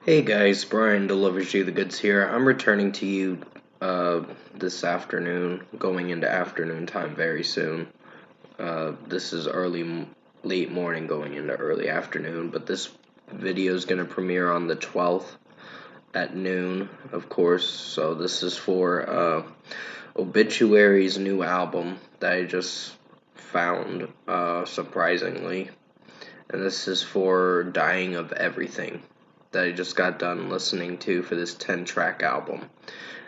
Hey guys, Brian delivers you the goods here. I'm returning to you this afternoon, going into afternoon time very soon. This is late morning going into early afternoon, but this video is going to premiere on the 12th at noon, of course. So this is for Obituary's new album that I just found, surprisingly. And this is for Dying of Everything that I just got done listening to for this 10-track album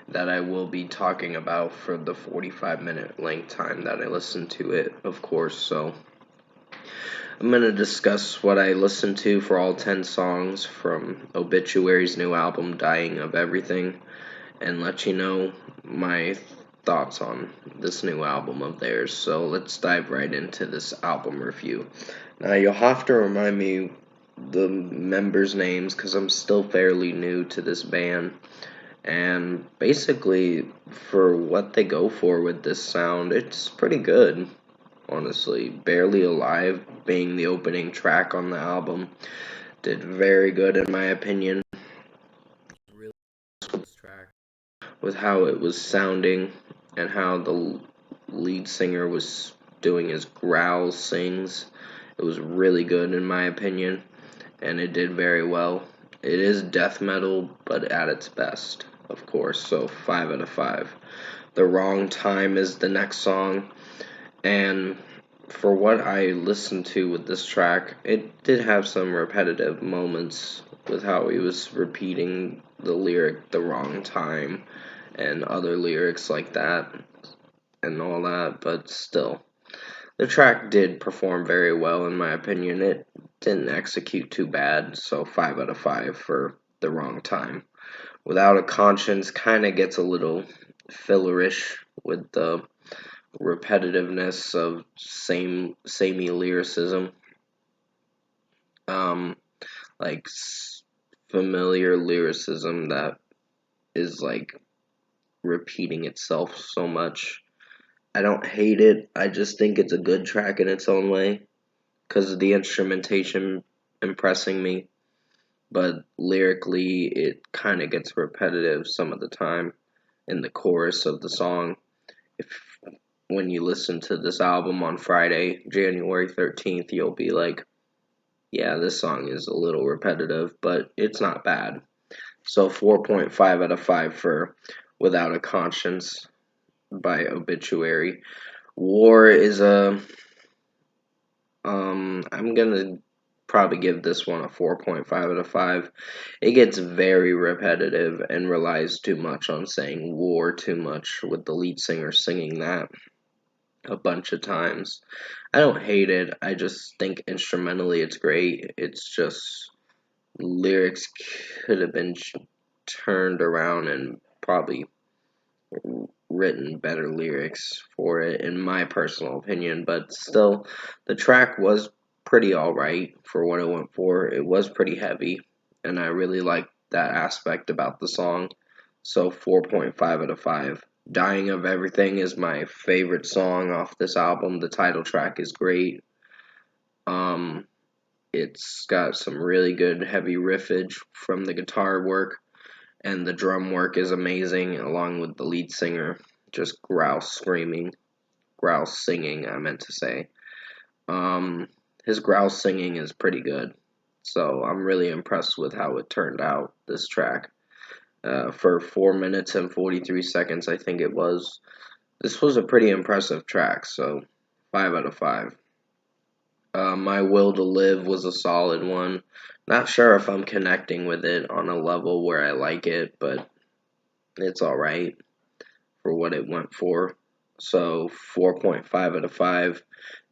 that I will be talking about for the 45-minute length time that I listened to it, of course. So I'm going to discuss what I listened to for all 10 songs from Obituary's new album, Dying of Everything, and let you know my thoughts on this new album of theirs. So let's dive right into this album review. Now, you'll have to remind me the members' names because I'm still fairly new to this band. And basically, for what they go for with this sound, it's pretty good, honestly. Barely Alive, being the opening track on the album, did very good in my opinion. Really this track with how it was sounding and how the lead singer was doing his growl sings. It was really good in my opinion, and it did very well. It is death metal, but at its best, of course, so 5 out of 5. The Wrong Time is the next song, and for what I listened to with this track, it did have some repetitive moments with how he was repeating the lyric the wrong time and other lyrics like that and all that, but still. The track did perform very well in my opinion. It didn't execute too bad, so 5 out of 5 for The Wrong Time. Without a Conscience kind of gets a little fillerish with the repetitiveness of samey lyricism. Um, like familiar lyricism that is like repeating itself so much. I don't hate it. I just think it's a good track in its own way because of the instrumentation impressing me. But lyrically, it kind of gets repetitive some of the time in the chorus of the song. If when you listen to this album on Friday, January 13th, you'll be like, yeah, this song is a little repetitive, but it's not bad. So 4.5 out of 5 for Without a Conscience by Obituary. War is I'm gonna probably give this one a 4.5 out of 5. It gets very repetitive and relies too much on saying war too much, with the lead singer singing that a bunch of times. I don't hate it. I just think instrumentally it's great. It's just lyrics could have been turned around and probably written better lyrics for it, in my personal opinion. But still, the track was pretty alright for what it went for. It was pretty heavy, and I really liked that aspect about the song. So 4.5 out of 5. Dying of Everything is my favorite song off this album. The title track is great. Um, it's got some really good heavy riffage from the guitar work, and the drum work is amazing, along with the lead singer just growl singing, I meant to say. His growl singing is pretty good, so I'm really impressed with how it turned out, this track. For 4 minutes and 43 seconds, I think it was. This was a pretty impressive track, so 5 out of 5. My Will to Live was a solid one. Not sure if I'm connecting with it on a level where I like it, but it's alright for what it went for. So 4.5 out of 5.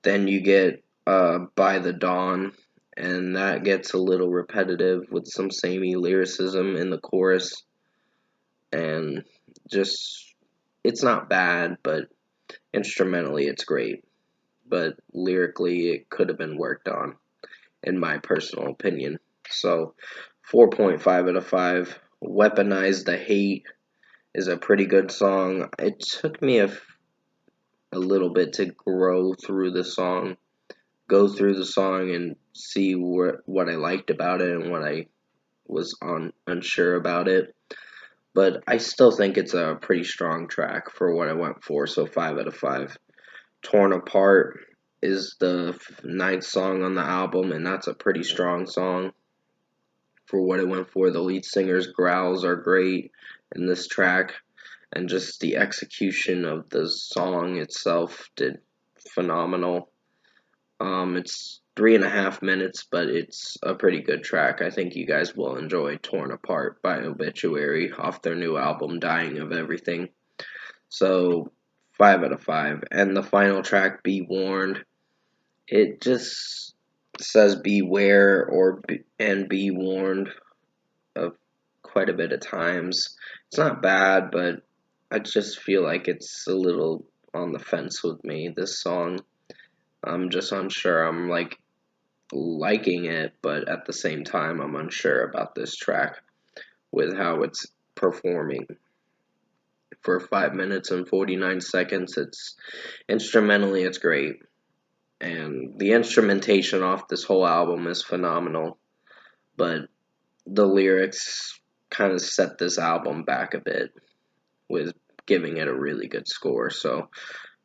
Then you get By the Dawn, and that gets a little repetitive with some samey lyricism in the chorus, and just it's not bad, but instrumentally it's great. But lyrically, it could have been worked on, in my personal opinion. So 4.5 out of 5. Weaponize the Hate is a pretty good song. It took me a little bit to go through the song and see what I liked about it and what I was unsure about it. But I still think it's a pretty strong track for what I went for, so 5 out of 5. Torn Apart is the ninth song on the album, and that's a pretty strong song for what it went for. The lead singer's growls are great in this track, and just the execution of the song itself did phenomenal. It's 3.5 minutes, but it's a pretty good track. I think you guys will enjoy Torn Apart by Obituary off their new album, Dying of Everything. So, 5 out of 5. And the final track, Be Warned, it just says beware and be warned of quite a bit of times. It's not bad, but I just feel like it's a little on the fence with me, this song. I'm just unsure. I'm like liking it, but at the same time, I'm unsure about this track with how it's performing. For 5 minutes and 49 seconds, it's instrumentally, it's great. And the instrumentation off this whole album is phenomenal, but the lyrics kind of set this album back a bit with giving it a really good score. So,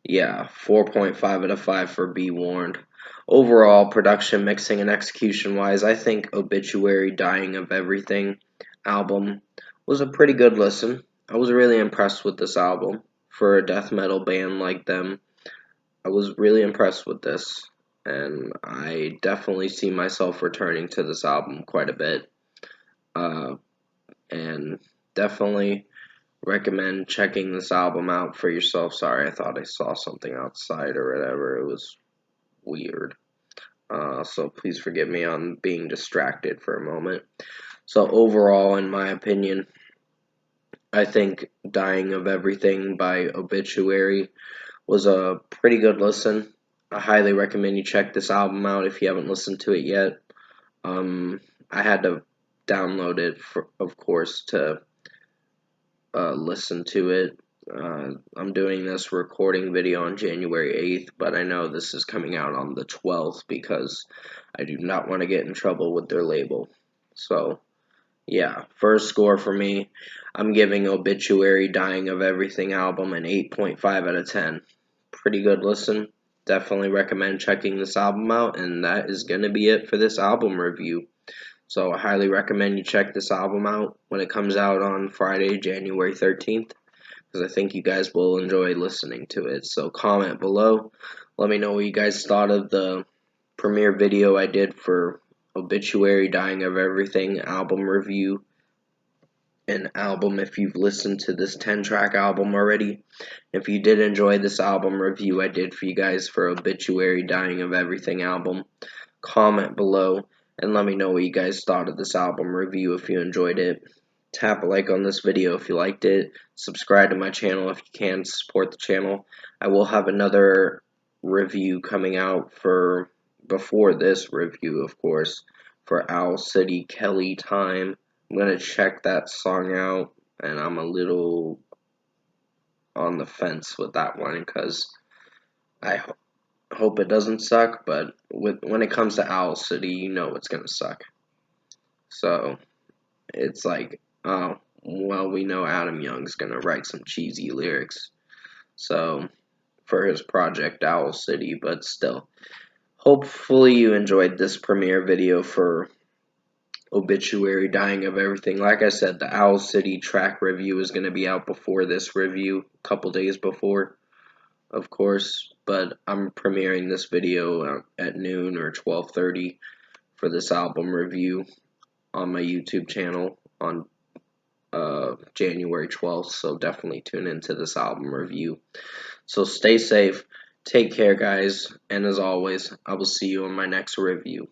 yeah, 4.5 out of 5 for Be Warned. Overall, production, mixing, and execution wise, I think Obituary Dying of Everything album was a pretty good listen. I was really impressed with this album. For a death metal band like them, I was really impressed with this, and I definitely see myself returning to this album quite a bit. And definitely recommend checking this album out for yourself. Sorry, I thought I saw something outside or whatever. It was weird. So please forgive me on being distracted for a moment. So overall, in my opinion, I think Dying of Everything by Obituary was a pretty good listen. I highly recommend you check this album out if you haven't listened to it yet. I had to download it, of course, to listen to it. I'm doing this recording video on January 8th, but I know this is coming out on the 12th because I do not want to get in trouble with their label. So, yeah, first score for me, I'm giving Obituary Dying of Everything album an 8.5 out of 10. Pretty good listen. Definitely recommend checking this album out, and that is going to be it for this album review. So I highly recommend you check this album out when it comes out on Friday, January 13th, because I think you guys will enjoy listening to it. So comment below. Let me know what you guys thought of the premiere video I did for Obituary Dying of Everything album review. An album if you've listened to this 10-track album already. If you did enjoy this album review I did for you guys for Obituary Dying of Everything album, comment below and let me know what you guys thought of this album review if you enjoyed it. Tap a like on this video if you liked it. Subscribe to my channel if you can to support the channel. I will have another review coming out for before this review, of course, for Owl City Kelly Time. I'm going to check that song out, and I'm a little on the fence with that one because I hope it doesn't suck, but when it comes to Owl City, you know it's going to suck. So, it's like, oh, well, we know Adam Young's going to write some cheesy lyrics. So, for his project Owl City, but still. Hopefully you enjoyed this premiere video for Obituary Dying of Everything. Like I said, the Owl City track review is going to be out before this review, a couple days before, of course, but I'm premiering this video at noon or 12:30 for this album review on my YouTube channel on January 12th, so definitely tune into this album review. So stay safe, take care guys, and as always, I will see you on my next review.